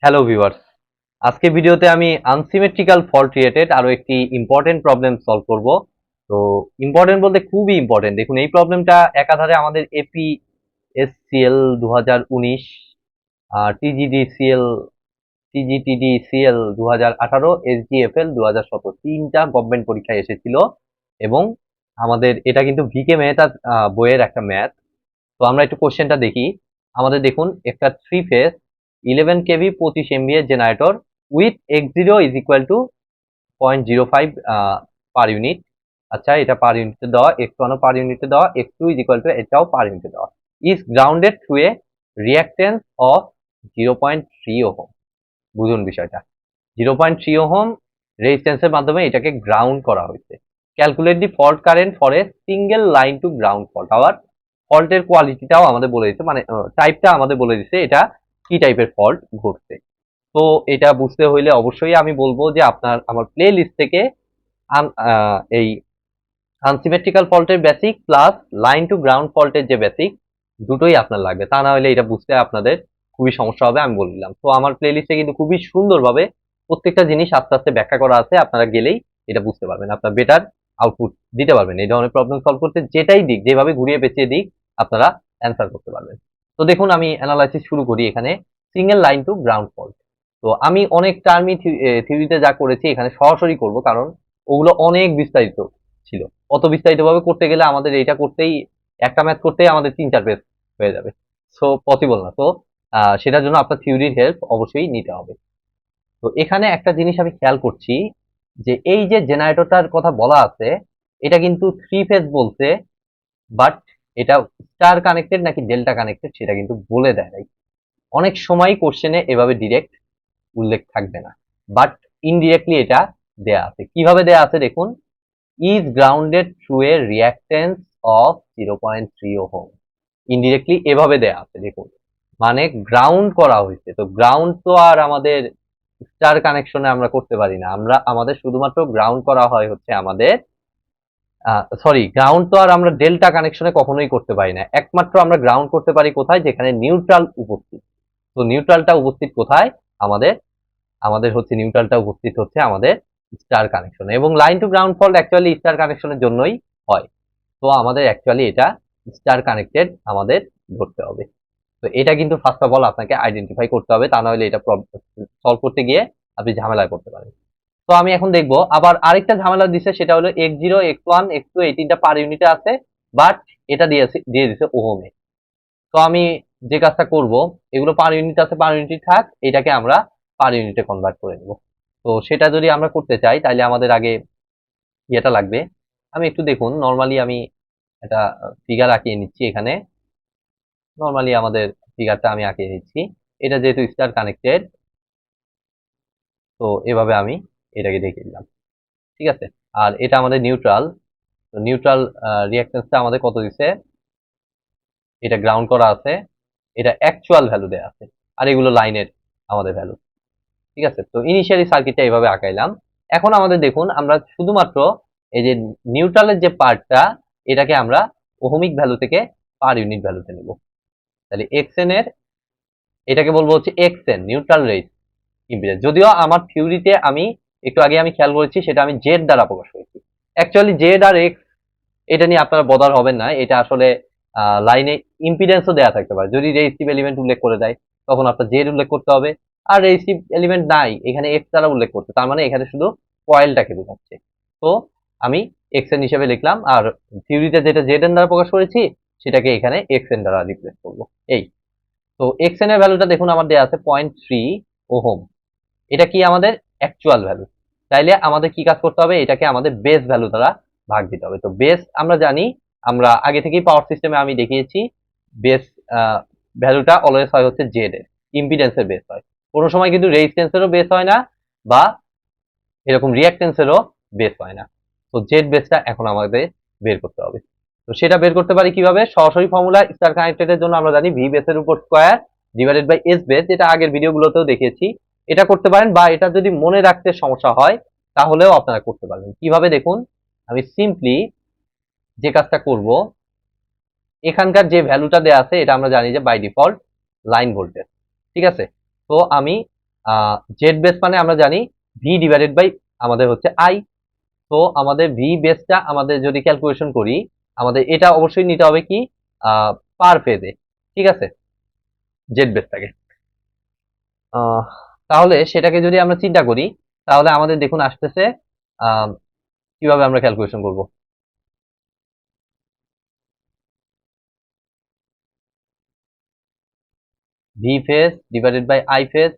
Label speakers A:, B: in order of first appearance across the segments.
A: Hello viewers, আজকে ভিডিওতে আমি আনসিমেট্রিক্যাল ফল্ট রিলেটেড আরো একটি ইম্পর্টেন্ট প্রবলেম সলভ করব। তো ইম্পর্টেন্ট বলতে খুবই ইম্পর্টেন্ট। দেখুন, এই প্রবলেমটা একাধারে আমাদের এপিএসসিএল 2019, টিজিডিসিএল, টিজিটিডিসিএল 2018, এসজিএফএল 2017 তিনটা গভর্নমেন্ট পরীক্ষায় এসেছিল। এবং আমাদের এটা কিন্তু ভিকে মেহতা বইয়ের একটা ম্যাথ। তো আমরা একটু কোশ্চেনটা দেখি। আমাদের দেখুন, একটা 3 phase 11 kV 25 MVA generator with x0 is equal to 0.05 per unit. আচ্ছা, এটা পার ইউনিটে দেওয়া, x1 ও পার ইউনিটে দেওয়া, x2 ইজ ইকুয়াল টু এটাও পার ইউনিটে দেওয়া। Is grounded through a reactance of 0.3 ohm. বুঝুন বিষয়টা। 0.3 ওহম রেজিস্ট্যান্সের মাধ্যমে এটাকে গ্রাউন্ড করা হয়েছে। Calculate the fault current for a single line to ground fault. আবার ফল্টের কোয়ালিটিটাও আমাদের বলে দিচ্ছে, মানে টাইপটা আমাদের বলে দিচ্ছে এটা কি টাইপের ফল্ট ঘটছে। তো এটা বুঝতে হইলে অবশ্যই আমি বলবো যে আপনার আমার প্লে লিস্ট থেকে এই আনসিমেট্রিক্যাল ফল্টের basic plus line to ground ফল্টের যে বেসিক, দুটোই আপনার লাগবে। তা না হলে এটা বুঝতে আপনাদের খুবই সমস্যা হবে, আমি বলে দিলাম। তো আমার প্লে লিস্টে কিন্তু খুবই সুন্দরভাবে প্রত্যেকটা জিনিস আস্তে আস্তে ব্যাখ্যা করা আছে। আপনারা গেলেই এটা বুঝতে পারবেন, আপনার বেটার আউটপুট দিতে পারবেন। এই ধরনের প্রবলেম সলভ করতে যেটাই দিক, যেভাবে ঘুরিয়ে পেঁচিয়ে দিক, আপনারা অ্যান্সার করতে পারবেন। তো দেখুন, আমি অ্যানালাইসিস শুরু করি এখানে। Single line to ground fault. তো আমি অনেক টার্মই থিওরিতে যা করেছি এখানে সরাসরি করব, কারণ ওগুলো অনেক বিস্তারিত ছিল। অত বিস্তারিতভাবে করতে গেলে আমাদের এইটা করতেই, একটা ম্যাথ করতেই আমাদের 3-4 পেজ হয়ে যাবে। সো পসিবল না। তো সেটার জন্য আপনার থিওরির হেল্প অবশ্যই নিতে হবে। তো এখানে একটা জিনিস আমি খেয়াল করছি যে এই যে জেনারেটরটার কথা বলা আছে, এটা কিন্তু 3 ফেজ বলছে, বাট এটা স্টার কানেক্টেড নাকি ডেল্টা কানেক্টেড সেটা কিন্তু বলে দেয় নাই। অনেক সময় কোশ্চেনে এভাবে ডিরেক্ট উল্লেখ থাকবে না, বাট ইনডিরেক্টলি এটা দেয়া আছে। কিভাবে দেয়া আছে দেখুন, is grounded through a reactance of 0.3 ohm. Indirectly এভাবে দেয়া আছে দেখুন, মানে গ্রাউন্ড করা হয়েছে। তো গ্রাউন্ড তো আর আমাদের স্টার কানেকশনে আমরা করতে পারি না। আমাদের শুধুমাত্র গ্রাউন্ড করা হয় হচ্ছে আমাদের সরি, গ্রাউন্ড তো আর আমরা ডেল্টা কানেকশনে কখনোই করতে পারি না। একমাত্র আমরা গ্রাউন্ড করতে পারি কোথায়, যেখানে নিউট্রাল উপস্থিত। তো নিউট্রালটা উপস্থিত কোথায়, আমাদের আমাদের হচ্ছে নিউট্রালটা উপস্থিত হচ্ছে আমাদের স্টার কানেকশনে। এবং line to ground fault actually star কানেকশনের জন্যই হয়। তো আমাদের অ্যাকচুয়ালি এটা স্টার কানেক্টেড আমাদের ধরতে হবে। তো এটা কিন্তু ফার্স্ট অফ অল আপনাকে আইডেন্টিফাই করতে হবে, তা না হলে এটা সলভ করতে গিয়ে আপনি ঝামেলায় পড়তে পারেন। তো আমি এখন দেখবো আবার আরেকটা ঝামেলা দিছে, সেটা হলো x0, x1, x2 এই তিনটা পার ইউনিটে আছে, বাট এটা দিয়ে দিছে ওহমে। তো আমি যে কাজটা করব, এগুলো পার ইউনিট আছে, পার ইউনিট থাক, এটাকে আমরা পার ইউনিটে কনভার্ট করে নেব। তো সেটা যদি আমরা করতে চাই তাহলে আমাদের আগে ইয়েটা লাগবে। আমি একটু দেখুন, নর্মালি আমি একটা ফিগার আঁকিয়ে নিচ্ছি এখানে। নর্মালি আমাদের ফিগারটা আমি আঁকিয়ে নিচ্ছি। এটা যেহেতু স্টার কানেক্টেড, তো এভাবে আমি এটাকে দেখিয়ে দিলাম। ঠিক আছে। আর এটা আমাদের নিউট্রাল। তো নিউট্রাল রিঅ্যাকটেন্সটা আমাদের কত দিছে, এটা গ্রাউন্ড করা আছে, এটা অ্যাকচুয়াল ভ্যালু দেয়া আছে, আর এগুলো লাইনের আমাদের ভ্যালু। ঠিক আছে। তো ইনিশিয়ালি সার্কিটটা এইভাবে আঁকাইলাম। এখন আমাদের দেখুন, আমরা শুধুমাত্র এই যে নিউট্রালের যে পার্টটা, এটাকে আমরা ওহমিক ভ্যালু থেকে পার ইউনিট ভ্যালুতে নেব। তাহলে এক্সএন এর, এটাকে বলবো হচ্ছে এক্সএন, নিউট্রাল রেজ ইম্পিডেন্স। যদিও আমার থিওরিতে আমি একটু আগে আমি খেয়াল করেছি, সেটা আমি জেড দ্বারা প্রকাশ করেছি। অ্যাকচুয়ালি জেড আর এক্স এটা নিয়ে আপনারা বদার হবেন না। এটা আসলে লাইনে ইম্পিডেন্সও দেওয়া থাকতে পারে। যদি রেজিস্টিভ এলিমেন্ট উল্লেখ করে দেয়, তখন আপনার জেড উল্লেখ করতে হবে। আর রেজিস্টিভ এলিমেন্ট নাই, এখানে এক্স দ্বারা উল্লেখ করছে, তার মানে এখানে শুধু কয়েলটাকে বোঝাচ্ছে। তো আমি এক্স এন হিসেবে লিখলাম, আর থিওরিতে যেটা জেড এন দ্বারা প্রকাশ করেছি সেটাকে এখানে এক্স এন দ্বারা রিপ্লেস করবো। এই তো এক্স এন এর ভ্যালুটা দেখুন আমার দেওয়া আছে 0.3 ওহম। এটা কি আমাদের অ্যাকচুয়াল ভ্যালু। তাইলে আমাদের কি কাজ করতে হবে, এটাকে আমাদের বেস ভ্যালু দ্বারা ভাগ দিতে হবে। তো বেস আমরা জানি, আমরা আগে থেকেই পাওয়ার সিস্টেমে আমি দেখিয়েছি, বেস ভ্যালুটা অলওয়েজ হয় হচ্ছে জেড এর, ইম্পিডেন্সের বেস হয়। কোনো সময় কিন্তু রেজিস্ট্যান্সেরও বেস হয় না, বা এরকম রিঅ্যাকটেন্সেরও বেস হয় না। তো জেড বেসটা এখন আমাদের বের করতে হবে। তো সেটা বের করতে পারি কিভাবে, সরাসরি ফর্মুলা স্টার কানেক্টেডের জন্য আমরা জানি ভি বেসের উপর square divided by S base, যেটা আগের ভিডিওগুলোতেও দেখিয়েছি। এটা করতে পারেন, বা এটা যদি মনে রাখতে সমস্যা হয় তাহলেও আপনারা করতে পারবেন। কিভাবে দেখুন, আমি সিম্পলি যে কাজটা করব, এখানকার যে ভ্যালুটা দেওয়া আছে এটা আমরা জানি যে বাই ডিফল্ট লাইন ভোল্টেজ। ঠিক আছে। তো আমি জেড বেস মানে আমরা জানি ভি ডিভাইডেড বাই আমাদের হচ্ছে আই। তো আমাদের ভি বেসটা আমাদের যদি ক্যালকুলেশন করি, আমাদের এটা অবশ্যই নিতে হবে কি পার ফেজে, ঠিক আছে, জেড বেসটাকে। তাহলে সেটাকে যদি আমরা চিন্তা করি, তাহলে আমাদের দেখুন আসতেছে কিভাবে আমরা ক্যালকুলেশন করব। V phase divided by I phase,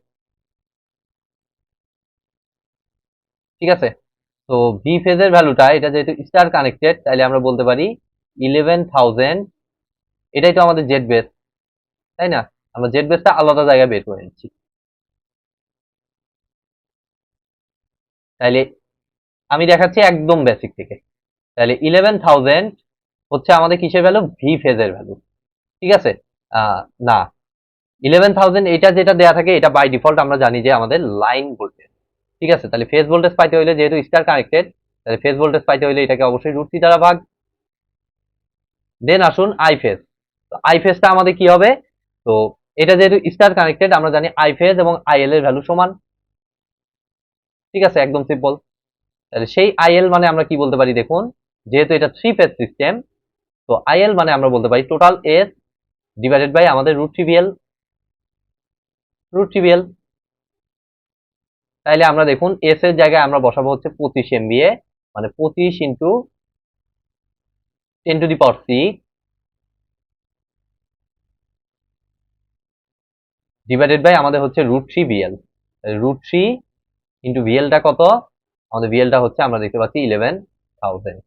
A: ঠিক আছে। তো ভি ফেজের ভ্যালুটা, এটা যেহেতু স্টার কানেক্টেড, তাহলে আমরা বলতে পারি 11,000, এটাই তো আমাদের জেড বেস, তাই না? আমরা জেড বেসটা আলাদা জায়গায় বের করে নিচ্ছি। তাইলে আমি দেখাচ্ছি একদম বেসিক থেকে। তাহলে 11,000 হচ্ছে আমাদের কিসের ভ্যালু? ভি ফেজের ভ্যালু, ঠিক আছে। না, 11,000 এটা যেটা দেয়া থাকে এটা বাই ডিফল্ট আমরা জানি যে আমাদের লাইন ভোল্টেজ, ঠিক আছে। তাহলে ফেজ ভোল্টেজ পাইতে হইলে, যেহেতু স্টার কানেক্টেড, তাহলে ফেজ ভোল্টেজ পাইতে হইলে এটাকে অবশ্যই √3 দ্বারা ভাগ। দেন আসুন আই ফেজ। তো আই ফেজটা আমাদের কি হবে? তো এটা যেহেতু স্টার কানেক্টেড, আমরা জানি আই ফেজ এবং আইএল এর ভ্যালু সমান, ঠিক আছে, একদম সিম্পল। তাহলে সেই আইএল মানে আমরা কি বলতে পারি দেখুন, যেহেতু এটা 3 ফেজ সিস্টেম, তো আইএল মানে আমরা বলতে পারি টোটাল এস ডিভাইডেড বাই আমাদের √3 √3 তাইলে আমরা দেখুন এস এর জায়গায় আমরা বসাবো হচ্ছে 25 এমভিএ, মানে 25 ইন্টু 10⁶ ডিভাইডেড বাই আমাদের হচ্ছে √3 √3 ইন্টু ভিএলটা কত? আমাদের ভিএলটা হচ্ছে আমরা দেখতে পাচ্ছি 11,000।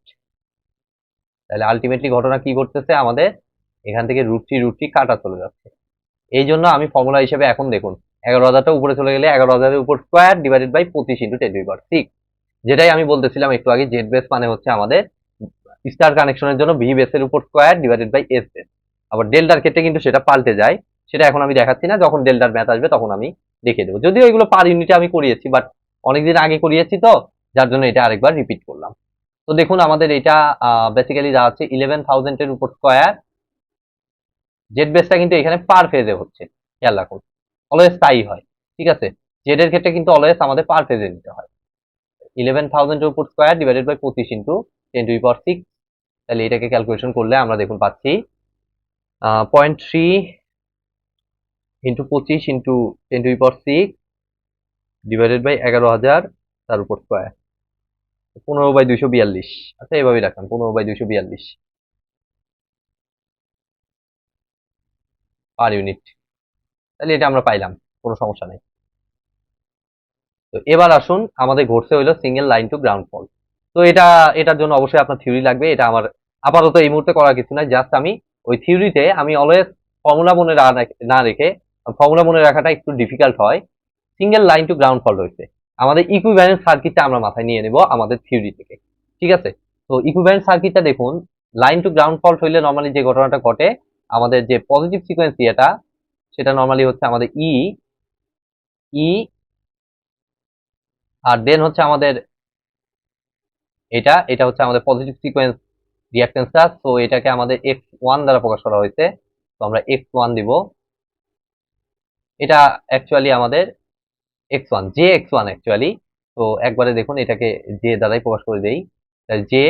A: তাহলে আলটিমেটলি ঘটনা কি করতেছে, আমাদের এখান থেকে √3 কাটা চলে যাচ্ছে। এই জন্য আমি ফর্মুলা হিসেবে এখন দেখুন 11,000টা উপরে চলে গেলে 11,000-এর উপর স্কোয়ার ডিভাইডেড বাই 25 ইন্টু 10⁶, যেটাই আমি বলতেছিলাম একটু আগে, জেড বেস মানে হচ্ছে আমাদের স্টার কানেকশনের জন্য ভি বেসের উপর square divided by S base. আবার ডেল্টার ক্ষেত্রে কিন্তু সেটা পাল্টে যায়, সেটা এখন আমি দেখাচ্ছি না, যখন ডেল্টার ম্যাথ আসবে তখন আমি দেখিয়ে দেবো। যদিও এগুলো পার ইউনিটে আমি করিয়েছি, বাট অনেকদিন আগে করিয়েছি তো, যার জন্য এটা আরেকবার রিপিট করলাম। তো দেখুন আমাদের এটা বেসিক্যালি যা হচ্ছে 11,000-এর উপর স্কোয়ার। জেড বেসটা কিন্তু এখানে পার ফেজে হচ্ছে, খেয়াল রাখুন, অলওয়েজ তাই হয়, ঠিক আছে। জেড এর ক্ষেত্রে কিন্তু অলওয়েজ আমাদের পার ফেজে নিতে হয়। 11,000-এর উপর স্কোয়ার ডিভাইডেড বাই 25 ইন্টু 10⁶। তাহলে এটাকে ক্যালকুলেশন করলে আমরা দেখুন পাচ্ছি 0.3 ইন্টু 25 ইন্টু 10⁶ ডিভাইডেড বাই 11,000 তার উপর স্কোয়ার, 15/242। আচ্ছা, এভাবেই রাখলাম 15/242 পার ইউনিট। তাহলে এটা আমরা পাইলাম, কোনো সমস্যা নেই। তো এবার আসুন, আমাদের ঘটছে হইলো single line to ground fault. তো এটার জন্য অবশ্যই আপনার থিওরি লাগবে। এটা আমার আপাতত এই মুহূর্তে করার কিছু নাই, জাস্ট আমি ওই থিওরিতে আমি অলওয়েজ ফর্মুলা মনে না রেখে, ফর্মুলা মনে রাখাটা একটু ডিফিকাল্ট হয়। Single line to ground fault হয়েছে, আমাদের ইকুইভ্যালেন্ট সার্কিটটা আমরা মাথায় নিয়ে নেব আমাদের থিওরি থেকে, ঠিক আছে। তো ইকুইভ্যালেন্ট সার্কিটটা দেখুন, লাইন টু গ্রাউন্ড ফল্ট হইলে নর্মালি যে ঘটনাটা ঘটে, আমাদের যে পজিটিভ সিকোয়েন্স এটা, সেটা নর্মালি হচ্ছে আমাদের ই ই, আর দেন হচ্ছে আমাদের এটা এটা হচ্ছে আমাদের পজিটিভ সিকোয়েন্স রিঅ্যাকটেন্সটা। সো এটাকে আমাদের x1 দ্বারা প্রকাশ করা হয়েছে, তো আমরা x1 দিব। এটা অ্যাকচুয়ালি আমাদের x1, জে x1 অ্যাকচুয়ালি। তো একবারে দেখুন এটাকে জে দ্বারাই প্রকাশ করে দেই, জে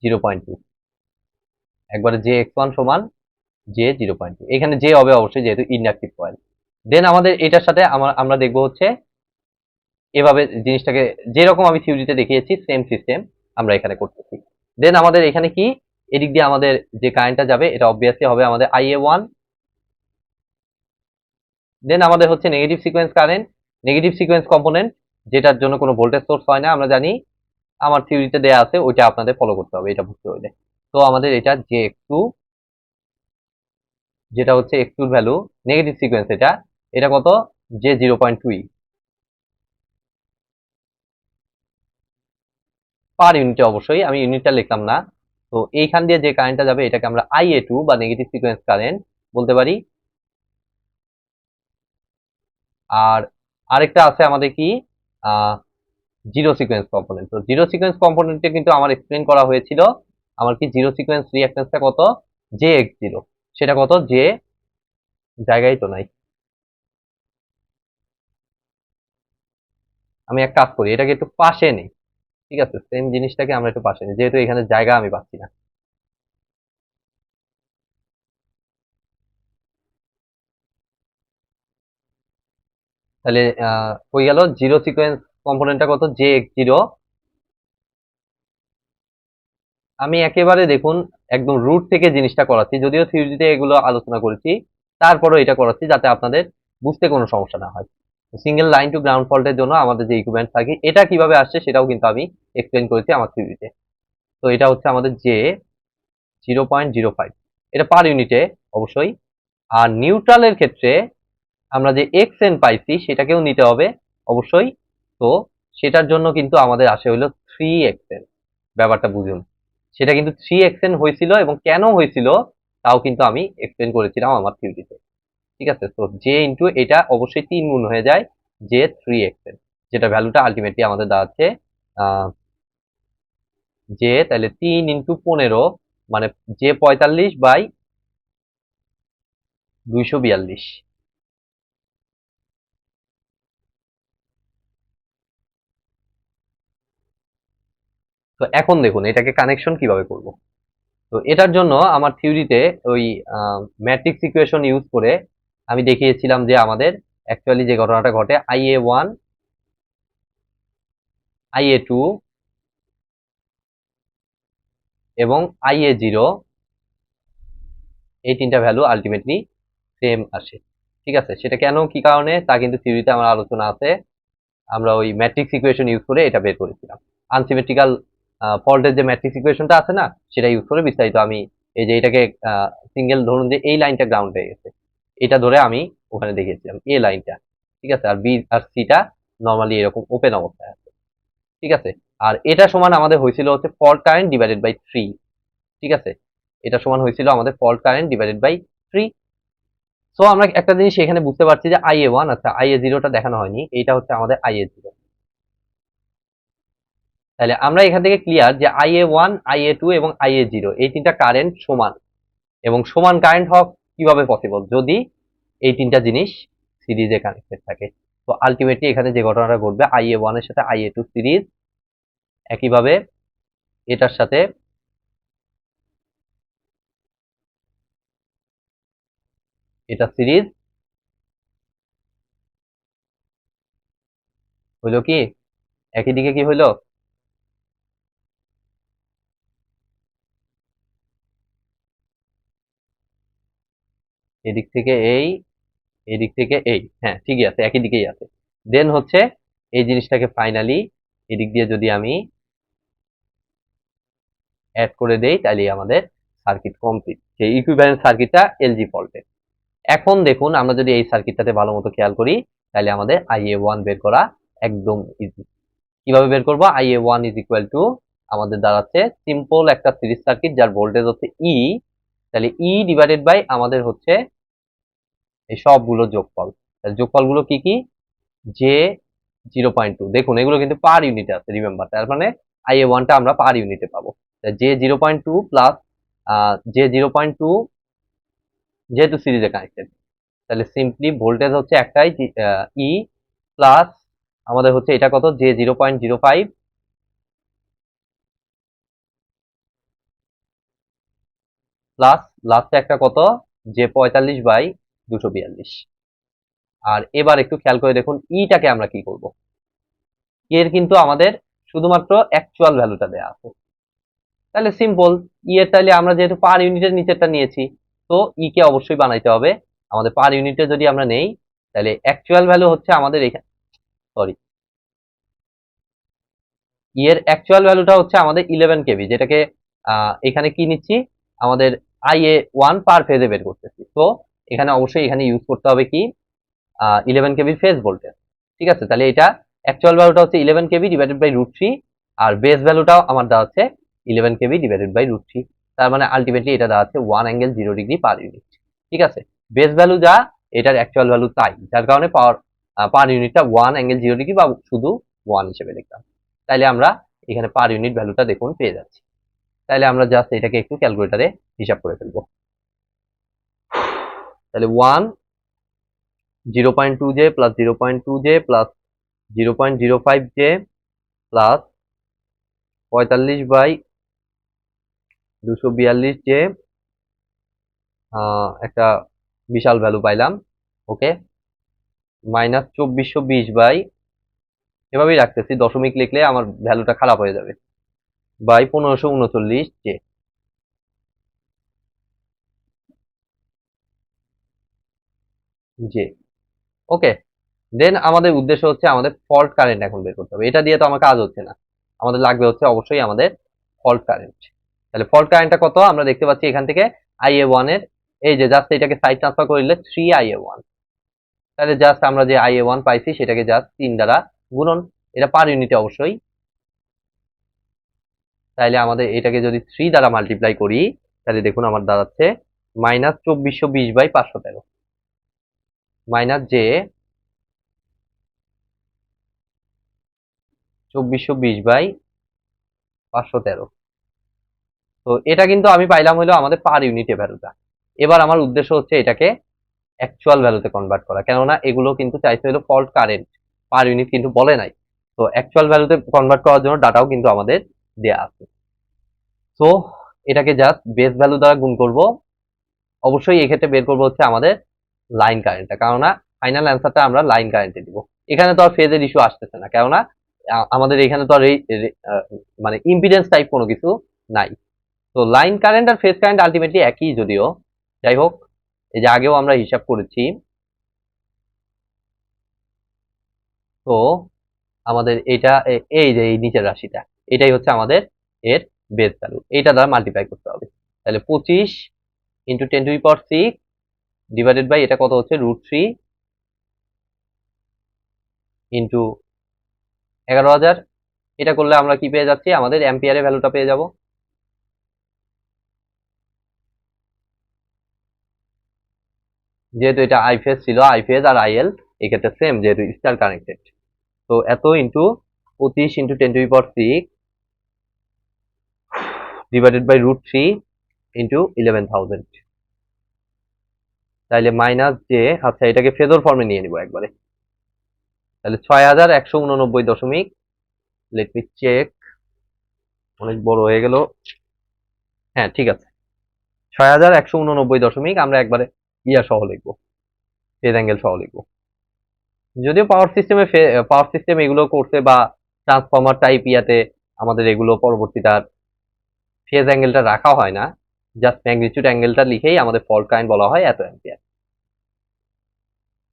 A: 0.2, একবারে জে x1 সমান জে 0.2। এখানে জে হবে অবশ্যই, যেহেতু ইনডাকটিভ কয়েল। দেন আমাদের এটার সাথে আমরা দেখবো হচ্ছে এভাবে জিনিসটাকে, যেরকম আমি থিওরিতে দেখিয়েছি সেম সিস্টেম আমরা এখানে করতেছি। দেন আমাদের এখানে কি, এদিক দিয়ে আমাদের যে কারেন্টটা যাবে এটা অবভিয়াসলি হবে আমাদের IA1। দেন আমাদের হচ্ছে negative sequence current, negative sequence component, যেটার জন্য কোনো ভোল্টেজ সোর্স হয় না, আমরা জানি, আমার থিওরিতে দেয়া আছে, ওইটা আপনাদের ফলো করতে হবে এটা বুঝতে হইলে। তো আমাদের এটা যে x2, যেটা হচ্ছে x2 এর ভ্যালু নেগেটিভ সিকোয়েন্স, এটা এটা কত, যে 0.2 পার ইউনিটে, অবশ্যই আমি ইউনিটটা লিখলাম না। তো এইখান দিয়ে যে কারেন্টটা যাবে এটাকে আমরা IA2 বা নেগেটিভ সিকোয়েন্স কারেন্ট বলতে পারি। আর আরেকটা আছে আমাদের কি, জিরো সিকোয়েন্স কম্পোনেন্ট। তো জিরো সিকোয়েন্স কম্পোনেন্টে কিন্তু আমার এক্সপ্লেন করা হয়েছিল আমার কি জিরো সিকোয়েন্স রিঅ্যাকটেন্সটা কত, জে x0। সেটা কত, যে জায়গায় তো নাই, আমি এক কাজ করি, এটাকে একটু পাশে নেই। ঠিক আছে, সেম জিনিসটাকে আমরা একটু পাশে নিই, যেহেতু এখানে জায়গা আমি পাচ্ছি না। তাহলে হয়ে গেল জিরো সিকোয়েন্স কম্পোনেন্টটা কত, জে এক্স জিরো। আমি একেবারে দেখুন একদম রুট থেকে জিনিসটা করাচ্ছি, যদিও থিওরিতে এগুলো আলোচনা করেছি, তারপরেও এটা করাচ্ছি যাতে আপনাদের বুঝতে কোনো সমস্যা না হয়। সিঙ্গেল লাইন টু গ্রাউন্ড ফল্টের জন্য আমাদের যে ইকুইভ্যালেন্ট থাকে এটা কিভাবে আসছে সেটাও কিন্তু আমি এক্সপ্লেন করেছি আমার থিওরিতে। তো এটা হচ্ছে আমাদের যে 0.05, এটা পার ইউনিটে অবশ্যই। আর নিউট্রালের ক্ষেত্রে আমরা যে এক্স এন পাইছি সেটাকেও নিতে হবে অবশ্যই। তো সেটার জন্য কিন্তু আমাদের আসে হইলো 3xn। ব্যাপারটা বুঝুন, সেটা কিন্তু 3xn হয়েছিল, এবং কেন হয়েছিল তাও কিন্তু আমি এক্সপ্লেন করেছিলাম আমার থিওরিতে। ঠিক আছে, তো জে ইন্টু এটা অবশ্যই 3 গুণ হয়ে যায় জে 3xn, যেটা ভ্যালুটা আলটিমেটলি আমাদের দাঁড়াচ্ছে যে, তাহলে 3 × 15, মানে যে 45/242। তো এখন দেখুন এটাকে কানেকশন কিভাবে করব। তো এটার জন্য আমার থিওরিতে ওই ম্যাট্রিক্স ইকুয়েশন ইউজ করে আমি দেখিয়েছিলাম যে আমাদের অ্যাকচুয়ালি যে ঘটনাটা ঘটে, IA1, IA2 এবং IA0, এই তিনটা ভ্যালু আলটিমেটলি সেম আসে। ঠিক আছে, সেটা কেন কি কারণে তা কিন্তু থিওরিতে আমার আলোচনা আছে। আমরা ওই ম্যাট্রিক্স ইকুয়েশন ইউজ করে এটা বের করেছিলাম। আনসিমেট্রিক্যাল ফল্টের যে ম্যাট্রিক্স ইকুয়েশনটা আছে না, সেটা ইউজ করে বিস্তারিত আমি এই যে এটাকে সিঙ্গেল ধরুন যে এই লাইনটা গ্রাউন্ড হয়ে গেছে, এটা ধরে আমি ওখানে দেখিয়েছিলাম এ লাইনটা। ঠিক আছে, আর বি আর সিটা নর্মালি এরকম ওপেন অবস্থায় আছে। ঠিক আছে, আর এটা সমান আমাদের হয়েছিল হচ্ছে ফল্ট কারেন্ট ডিভাইডেড বাই 3। ঠিক আছে, এটা সমান হয়েছিল আমাদের fault current divided by 3। So আমরা একটা জিনিস এখানে বুঝতে পারছি যে IA1, আচ্ছা IA0টা দেখানো হয়নি, এইটা হচ্ছে আমাদের IA0। তাহলে আমরা এখান থেকে ক্লিয়ার যে IA1, IA2 এবং IA0 এই তিনটা কারেন্ট সমান, এবং সমান কারেন্ট হওয়া কিভাবে পসিবল, যদি এই তিনটা জিনিস সিরিজে কানেক্টেড থাকে। তো আলটিমেটলি এখানে যে ঘটনাটা ঘটবে, IA1 এর সাথে IA2 সিরিজ, একইভাবে এটার সাথে এটা সিরিজ, হইলো কি একই দিকে কি হইলো, এদিক থেকে এই, এদিক থেকে এই, হ্যাঁ ঠিকই আছে, একই দিকেই আছে। দেন হচ্ছে এই জিনিসটাকে ফাইনালি এদিক দিয়ে যদি আমি অ্যাড করে দেই, তাহলে আমাদের সার্কিট কমপ্লিট, যে ইকুইভ্যালেন্ট সার্কিটটা এলজি ফল্টে। এখন দেখুন আমরা যদি এই সার্কিটটাতে ভালো মতো খেয়াল করি, তাহলে আমাদের IA1 বের করা একদম ইজি। কিভাবে বের করবো, IA1 ইজ ইকুয়াল টু আমাদের দাঁড়াচ্ছে সিম্পল একটা সিরিজ সার্কিট যার ভোল্টেজ হচ্ছে ই, তাহলে ই ডিভাইডেড বাই আমাদের হচ্ছে এই সবগুলো যোগফল। যোগফল গুলো কি কি, জে 0.2, দেখুন এগুলো কিন্তু পার ইউনিটে আছে, রিমেম্বার, তার মানে IA1টা আমরা পার ইউনিটে পাবো। জে 0.2 প্লাস জে 0.2, যেহেতু সিরিজে কানেক্টেড, তাহলে সিম্পলি ভোল্টেজ হচ্ছে একটাই, ই, প্লাস আমাদের হচ্ছে এটা কত, জে 0.05, প্লাস লাস্টে একটা কত, জে 45/242। আর এবার একটু খেয়াল করে দেখুন ইটাকে আমরা কি করব, এর কিন্তু আমাদের শুধুমাত্র অ্যাকচুয়াল ভ্যালুটা দেয়া আছে। তাহলে সিম্পল, ই এর তাহলে আমরা যেহেতু পার ইউনিটের নিচেরটা নিয়েছি, তো ই কে অবশ্যই বানাইতে হবে আমাদের পার ইউনিটে। যদি আমরা নেই, তাহলে অ্যাকচুয়াল ভ্যালু হচ্ছে আমাদের এখানে, সরি, ই এর অ্যাকচুয়াল ভ্যালুটা হচ্ছে আমাদের 11 কেভি, যেটাকে এখানে কি নিচ্ছি, আমাদের IA1 পার ফেজে বের করতেছি। তো এখানে অবশ্যই এখানে ইউজ করতে হবে কি, 11 কেভির ফেজ ভোল্টেজ। ঠিক আছে, তাহলে এটা অ্যাকচুয়াল ভ্যালুটা হচ্ছে 11 কেভি ডিভাইডেড বাই √3, আর বেস ভ্যালুটাও আমার দেওয়া হচ্ছে 11 কেভি ডিভাইডেড বাই √3। তার মানে আলটিমেটলি এটা দেওয়া হচ্ছে 1 ∠0° পার ইউনিট। ঠিক আছে, বেস ভ্যালু যা, এটার অ্যাকচুয়াল ভ্যালু তাই, যার কারণে পাওয়ার পার ইউনিটটা 1 ∠0° বা শুধু 1 হিসেবে লিখলাম। তাইলে আমরা এখানে পার ইউনিট ভ্যালুটা দেখুন পেয়ে যাচ্ছি। তাহলে আমরা জাস্ট এটাকে একটু ক্যালকুলেটারে হিসাব করে ফেলবো। তাহলে 1, 0.2J plus 0.2J plus 0.05 J plus 45/242 J, একটা বিশাল ভ্যালু পাইলাম। ওকে, মাইনাস 2420 এভাবেই রাখতেছি, দশমিক লিখলে আমার ভ্যালুটা খারাপ হয়ে যাবে, বাই 1539 জে। জে ওকে, দেন আমাদের উদ্দেশ্য হচ্ছে আমাদের ফল্ট কারেন্ট এখন বের করতে হবে। এটা দিয়ে তো আমার কাজ হচ্ছে না, আমাদের লাগবে হচ্ছে অবশ্যই আমাদের ফল্ট কারেন্ট। তাহলে ফল্ট কারেন্টটা কত আমরা দেখতে পাচ্ছি এখান থেকে IA1 এর, এই যে জাস্ট এটাকে সাইড ট্রান্সফার করলে 3IA1, তাহলে জাস্ট আমরা যে IA1 পাইছি সেটাকে জাস্ট 3 দ্বারা গুণন, এটা পার ইউনিটে অবশ্যই। তাহলে আমাদের এটাকে যদি 3 দ্বারা মাল্টিপ্লাই করি তাহলে দেখুন আমার দাঁড়াচ্ছে মাইনাস 2420/513 মাইনাস জে 2420/513। তো এটা কিন্তু আমি পাইলাম হলো আমাদের পার ইউনিটে ভ্যালুটা। এবার আমার উদ্দেশ্য হচ্ছে এটাকে অ্যাকচুয়াল ভ্যালুতে কনভার্ট করা, কেননা এগুলো কিন্তু চাইছে হলো ফল্ট কারেন্ট, পার ইউনিট কিন্তু বলে নাই। তো অ্যাকচুয়াল ভ্যালুতে কনভার্ট করার জন্য ডাটাও কিন্তু আমাদের দেয়া আছে। সো এটাকে জাস্ট বেস ভ্যালু দ্বারা গুণ করব। অবশ্যই এক্ষেত্রে বের করবো হচ্ছে আমাদের লাইন কারেন্টটা, কেননা ফাইনাল অ্যান্সারটা আমরা লাইন কারেন্টে দিব। এখানে তো আর ফেজের ইস্যু আসতেছে না, কেননা আমাদের এখানে তো আর মানে ইম্পিডেন্স টাইপ কোনো কিছু নাই। তো লাইন কারেন্ট আর ফেজ কারেন্ট আলটিমেটলি একই, যদিও যাই হোক, এই যে আগেও আমরা হিসাব করেছি। তো আমাদের এটা এই যে এই নিচের রাশিটা, এটাই হচ্ছে আমাদের এর বেস ভ্যালু, এইটা দ্বারা মাল্টিপ্লাই করতে হবে। তাহলে 25 ইন্টু 10⁶ ডিভাইডেড বাই এটা কত হচ্ছে √3 ইন্টু 11,000। এটা করলে আমরা কি পেয়ে যাচ্ছি, আমাদের অ্যাম্পিয়ারের ভ্যালুটা পেয়ে যাব। যেহেতু এটা আই ফেজ ছিল, আই ফেজ আর আইএল এক্ষেত্রে সেম, যেহেতু স্টার কানেক্টেড। তো এত into 25 into 10⁶ divided by √3 into 11,000। তাহলে মাইনাস যে, আচ্ছা এটাকে ফেজর ফর্মে নিয়ে নিব একবারে। তাহলে 6189 দশমিক, লেট মি চেক, অনেক বড় হয়ে গেল। হ্যাঁ ঠিক আছে, 6189 দশমিক আমরা একবারে ইয়া সহ লিখবো, ফেজ অ্যাঙ্গেল সহ লিখবো। যদিও পাওয়ার সিস্টেম এগুলো করছে, বা ট্রান্সফরমার টাইপ ইয়াতে আমাদের এগুলো পরবর্তীতে আর ফেজ অ্যাঙ্গেলটা রাখা হয় না, জাস্ট ম্যাগনিটিউড অ্যাঙ্গেলটা লিখেই আমাদের ফল্ট কারেন্ট বলা হয় এত অ্যাম্পিয়ার।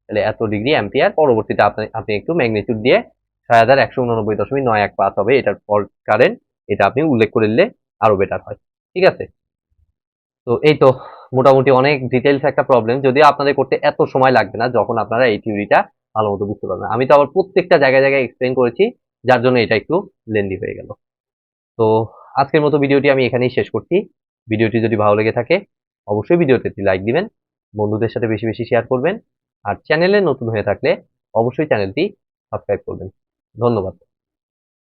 A: তাহলে এত ডিগ্রি অ্যাম্পিয়ার, পরবর্তীতে আপনি একটু ম্যাগনিটিউড দিয়ে 6189.915 হবে এটার ফল্ট কারেন্ট, এটা আপনি উল্লেখ করে দিলে আরো বেটার হয়। ঠিক আছে, তো এই তো মোটামুটি অনেক ডিটেলস একটা প্রবলেম, যদিও আপনাদের করতে এত সময় লাগবে না যখন আপনারা এই থিওরিটা ভালো মতো বুঝতে পারবেন। আমি তো আবার প্রত্যেকটা জায়গায় জায়গায় এক্সপ্লেন করেছি, যার জন্য এটা একটু লেন্দি হয়ে গেল। তো আজকের মতো ভিডিওটি আমি এখানেই শেষ করছি। ভিডিওটি যদি ভালো লেগে থাকে অবশ্যই ভিডিওতে একটি লাইক দিবেন, বন্ধুদের সাথে বেশি বেশি শেয়ার করবেন, আর চ্যানেলে নতুন হয়ে থাকলে অবশ্যই চ্যানেলটি সাবস্ক্রাইব করবেন। ধন্যবাদ।